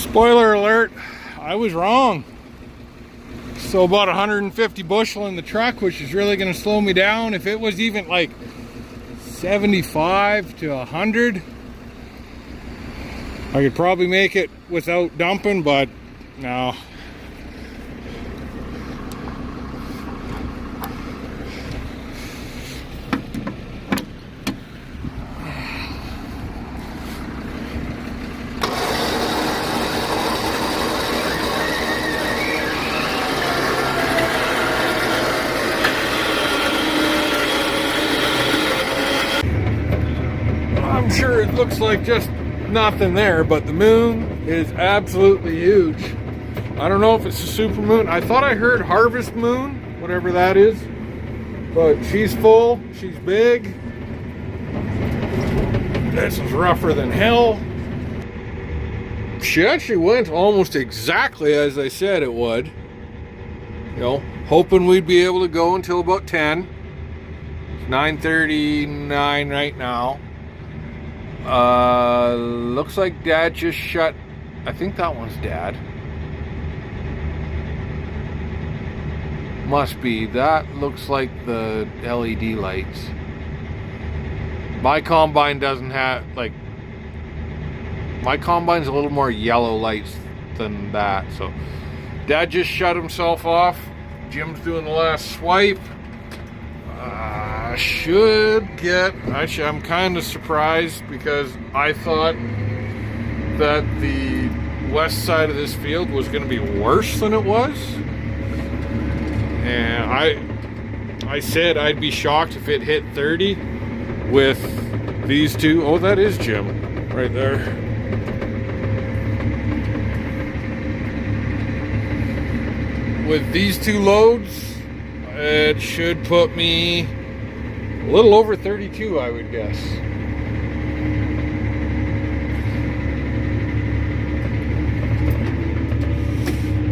Spoiler alert, I was wrong. So about 150 bushel in the truck, which is really going to slow me down. If it was even like 75 to 100, I could probably make it without dumping, but no. I'm sure it looks like just nothing there, but the moon is absolutely huge. I don't know if it's a super moon. I thought I heard harvest moon, whatever that is, but she's full, she's big. This is rougher than hell. She actually went almost exactly as I said it would. You know, hoping we'd be able to go until about 10. It's 9:39 right now. Looks like Dad just shut. I think that one's Dad. Must be. That looks like the LED lights. My combine doesn't have, like, my combine's a little more yellow lights than that. So Dad just shut himself off. Jim's doing the last swipe. Should get, actually I'm kind of surprised because I thought that the west side of this field was going to be worse than it was, and I said I'd be shocked if it hit 30 with these two. Oh, that is Jim right there. With these two loads, it should put me a little over 32, I would guess.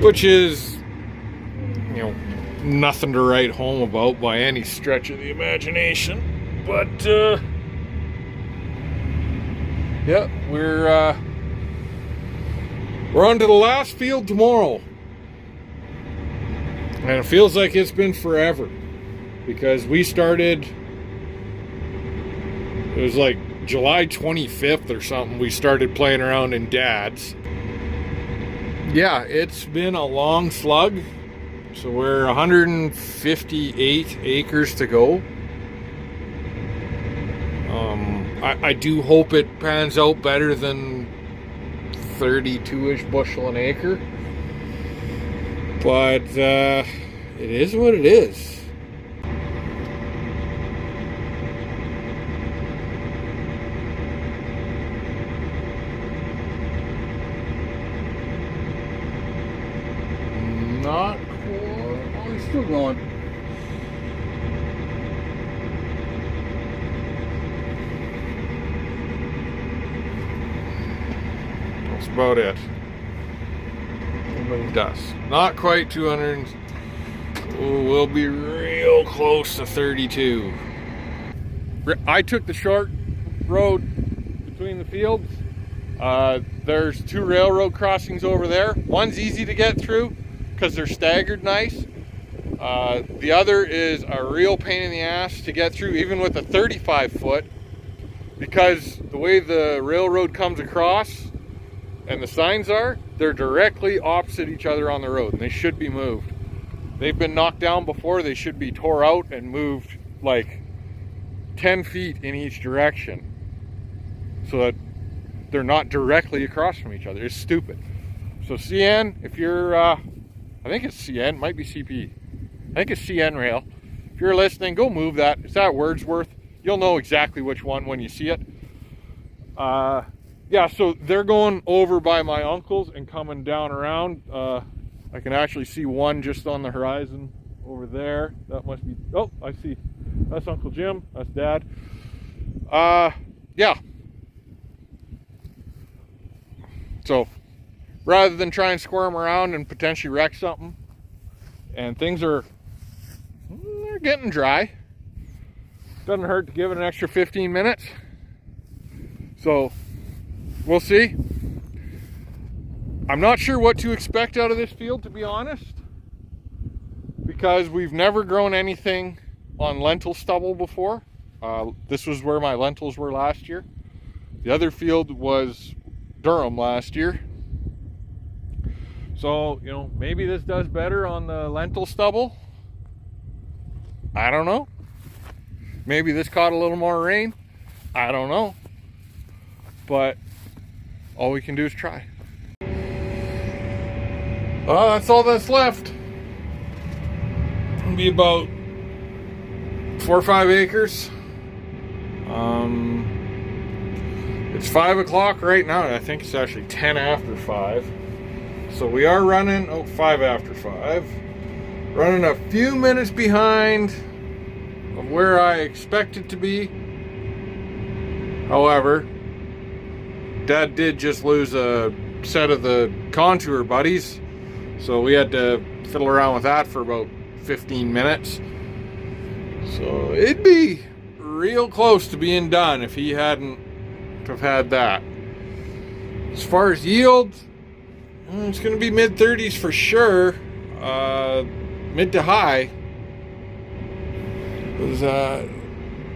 Which is, you know, nothing to write home about by any stretch of the imagination. But, yeah, we're on to the last field tomorrow. And it feels like it's been forever. Because we started, it was like July 25th or something, we started playing around in Dad's. Yeah, it's been a long slug. So we're 158 acres to go. I do hope it pans out better than 32-ish bushel an acre. But it is what it is. Not quite. Oh, he's still going. That's about it. Dust. Not quite 200. Oh, we'll be real close to 32. I took the short road between the fields. There's two railroad crossings over there. One's easy to get through because they're staggered nice. The other is a real pain in the ass to get through, even with a 35 foot, because the way the railroad comes across and the signs are, they're directly opposite each other on the road, and they should be moved. They've been knocked down before. They should be tore out and moved like 10 feet in each direction so that they're not directly across from each other. It's stupid. So CN, if you're, I think it's CN, might be CP. I think it's CN rail. If you're listening, go move that. It's at Wordsworth. You'll know exactly which one when you see it. Yeah, so they're going over by my uncle's and coming down around. I can actually see one just on the horizon over there. That must be, oh, I see. That's Uncle Jim. That's Dad. Yeah. So, rather than try and squirm around and potentially wreck something, and things are, they're getting dry. Doesn't hurt to give it an extra 15 minutes. So, we'll see. I'm not sure what to expect out of this field, to be honest, because we've never grown anything on lentil stubble before. This was where my lentils were last year. The other field was Durham last year. So, you know, maybe this does better on the lentil stubble. I don't know. Maybe this caught a little more rain. I don't know. But all we can do is try. That's all that's left. It'll be about 4 or 5 acres. It's 5 o'clock right now. I think it's actually 10 after 5. So we are running, 5 after 5. Running a few minutes behind of where I expect it to be. However, Dad did just lose a set of the contour buddies. So we had to fiddle around with that for about 15 minutes. So it'd be real close to being done if he hadn't have had that. As far as yield, it's going to be mid-30s for sure. Mid to high.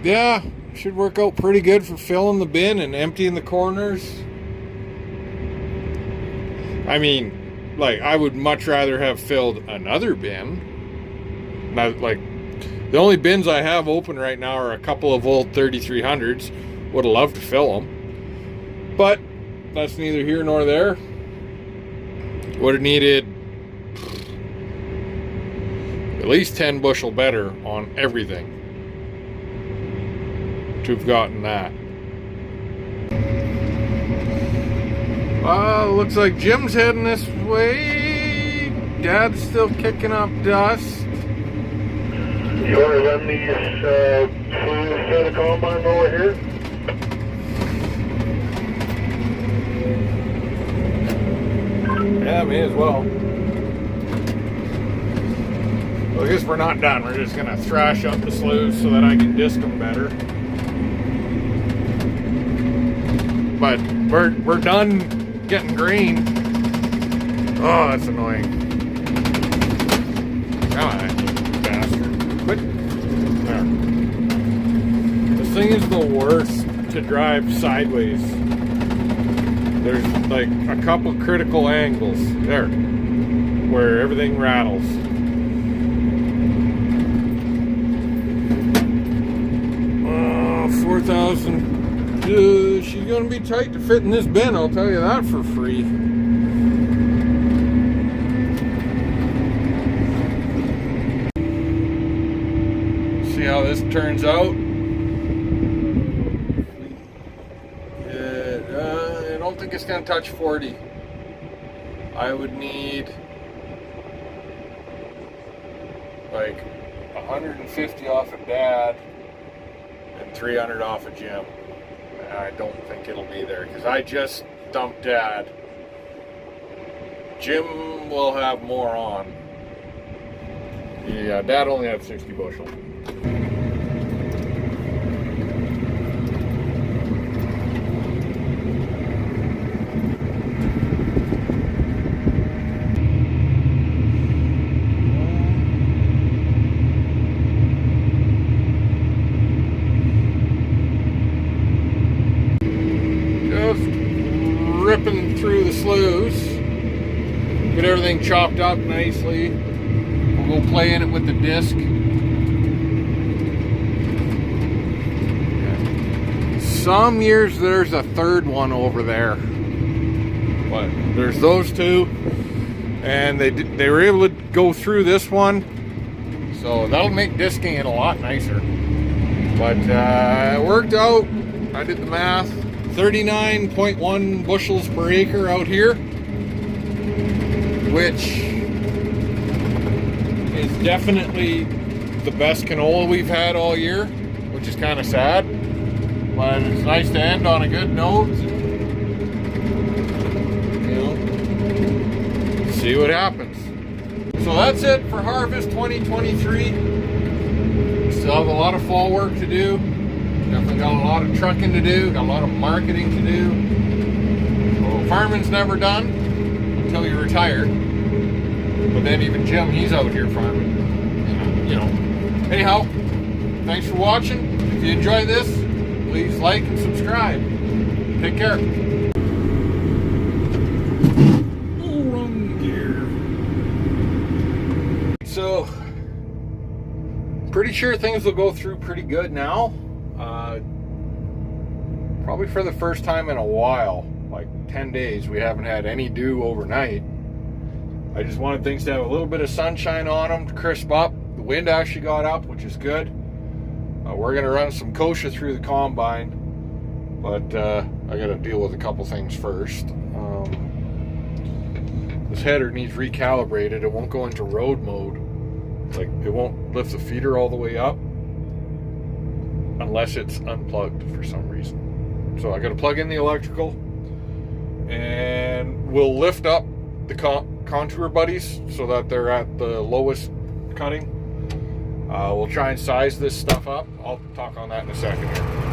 Yeah, should work out pretty good for filling the bin and emptying the corners. I mean, like, I would much rather have filled another bin. Not, like, the only bins I have open right now are a couple of old 3300s. Would have loved to fill them. But that's neither here nor there. Would have needed at least 10 bushel better on everything to have gotten that. Looks like Jim's heading this way. Dad's still kicking up dust. You want to run these through the combine over here? Yeah, may as well. Well, I guess we're not done. We're just gonna thrash up the sloughs so that I can disc them better. But we're done getting grain. Oh, that's annoying. Come on, bastard. Quit. There. This thing is the worst to drive sideways. There's like a couple critical angles there where everything rattles. 4,000. She's gonna be tight to fit in this bin, I'll tell you that for free. See how this turns out. I don't think it's gonna touch 40. I would need like 150 off of Dad and 300 off of Jim. I don't think it'll be there because I just dumped Dad. Jim will have more on. Yeah, Dad only had 60 bushel. Ripping through the sloughs, get everything chopped up nicely. We'll go play in it with the disc. Some years there's a third one over there, but there's those two, and they were able to go through this one, so that'll make discing it a lot nicer. But it worked out. I did the math. 39.1 bushels per acre out here, which is definitely the best canola we've had all year, which is kind of sad, but it's nice to end on a good note. You know, see what happens. So that's it for Harvest 2023. Still have a lot of fall work to do. Definitely got a lot of trucking to do, got a lot of marketing to do. So farming's never done. until you retire. But then even Jim, he's out here farming. You know. Anyhow, thanks for watching. If you enjoy this, please like and subscribe. Take care. Wrong gear. So, pretty sure things will go through pretty good now. Probably for the first time in a while, like 10 days, we haven't had any dew overnight. I just wanted things to have a little bit of sunshine on them to crisp up. The wind actually got up, which is good. We're going to run some kochia through the combine, but I got to deal with a couple things first. This header needs recalibrated. It won't go into road mode. Like, it won't lift the feeder all the way up unless it's unplugged for some reason. So I got to plug in the electrical, and we'll lift up the contour buddies so that they're at the lowest cutting. We'll try and size this stuff up. I'll talk on that in a second here.